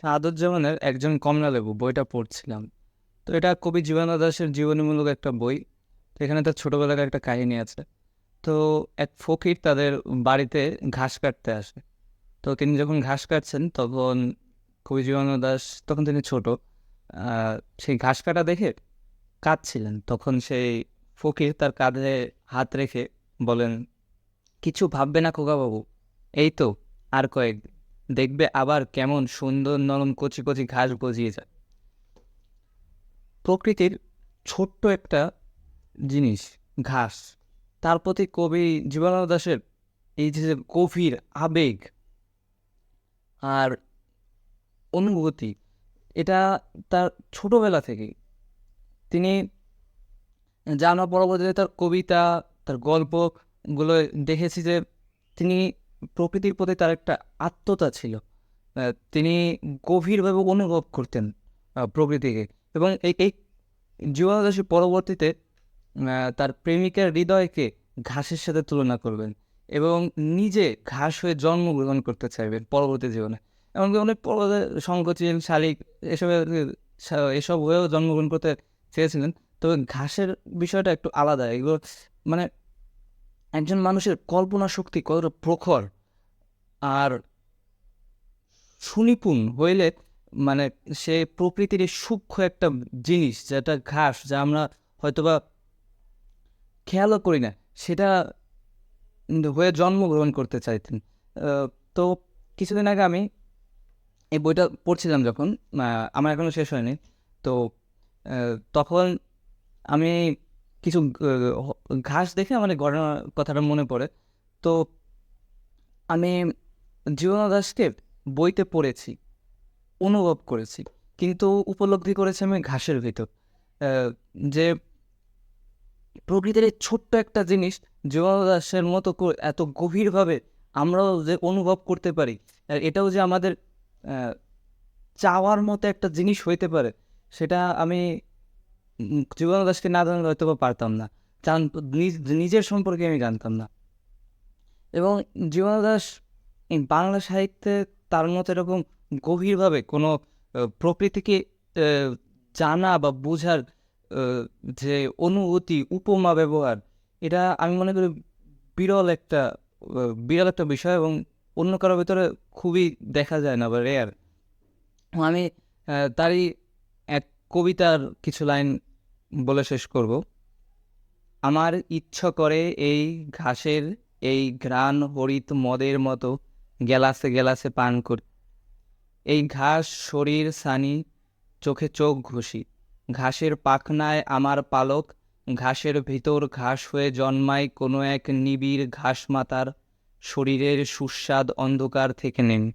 সাদুজ্জামানের একজন কমলালেবু বইটা পড়ছিলাম। তো এটা কবি জীবনানন্দ দাশের জীবনীমূলক একটা বই। তো এখানে তার ছোটবেলার একটা কাহিনী আছে। তো এক ফকির তাদের বাড়িতে ঘাস কাটতে আসে। তো তিনি যখন ঘাস কাটছেন তখন কবি জীবনানন্দ দাশ, তখন তিনি ছোট, আহ, সেই ঘাস কাটা দেখে কাঁদছিলেন। তখন সেই ফকির তার কাঁধে হাত রেখে বলেন, কিছু ভাববে না খোকাবাবু, এই তো আর কয়েকদিন দেখবে আবার কেমন সুন্দর নরম কচি কচি ঘাস গজিয়ে যায়। প্রকৃতির ছোট্ট একটা জিনিস, ঘাস, তার প্রতি কবি জীবনানন্দ দাশের এই যে গভীর আবেগ আর অনুভূতি, এটা তার ছোটবেলা থেকেই তিনি, যা আমরা পরবর্তীতে তার কবিতা, তার গল্পগুলো দেখেছি যে তিনি প্রকৃতির প্রতি তার একটা আত্মতা ছিল। তিনি গভীরভাবে অনুভব করতেন প্রকৃতিকে। এবং এই এই জীবনানন্দ পরবর্তীতে তার প্রেমিকার হৃদয়কে ঘাসের সাথে তুলনা করবেন এবং নিজে ঘাস হয়ে জন্মগ্রহণ করতে চাইবেন পরবর্তী জীবনে। এমনকি অনেক সংকোচীন শালিক এসব এসব হয়েও জন্মগ্রহণ করতে চেয়েছিলেন। তবে ঘাসের বিষয়টা একটু আলাদা। এগুলো মানে একজন মানুষের কল্পনা শক্তি কতটা প্রখর আর সুনিপুণ হইলে, মানে সে প্রকৃতির এই সূক্ষ্ম একটা জিনিস যেটা ঘাস, যা আমরা হয়তোবা খেয়ালও করি না, সেটা হয়ে জন্মগ্রহণ করতে চাইতেন। তো কিছুদিন আগে আমি এই বইটা পড়ছিলাম যখন, আমার এখনো শেষ হয়নি। তো তখন আমি কিছু ঘাস দেখে আমার এই ঘটনার কথাটা মনে পড়ে। তো আমি জীবনানন্দ দাশকে বইতে পড়েছি, অনুভব করেছি, কিন্তু উপলব্ধি করেছি আমি ঘাসের ভিতর। যে প্রকৃতির এই ছোট্ট একটা জিনিস জীবনানন্দ দাশের মতো এত গভীরভাবে আমরাও যে অনুভব করতে পারি, এটাও যে আমাদের আহ, চাওয়ার মতো একটা জিনিস হইতে পারে, সেটা আমি জীবনানন্দ দাশকে না জানলে হয়তো বা পারতাম না। নিজের সম্পর্কে আমি জানতাম না। এবং জীবনানন্দ দাশ এই বাংলা সাহিত্যে তার মতো এরকম গভীরভাবে কোনো প্রকৃতিকে আহ, জানা বা বোঝার যে অনুভূতি, উপমা ব্যবহার, এটা আমি মনে করি বিরল একটা বিষয় এবং অন্য কারোর ভিতরে খুবই দেখা যায় না বা রেয়ার। আমি তারই এক কবিতার কিছু লাইন বলে শেষ করব। আমার ইচ্ছা করে এই ঘাসের এই ঘ্রাণ হরিত মদের মতো গেলাসে গেলাসে পান করি। এই ঘাস শরীর সানি, চোখে চোখ ঘষি। ঘাসের পাখনায় আমার পালক, ঘাসের ভিতর ঘাস হয়ে জন্মায় কোনো এক নিবিড় ঘাস মাতার শরীরের সুস্বাদ অন্ধকার থেকে নেমে।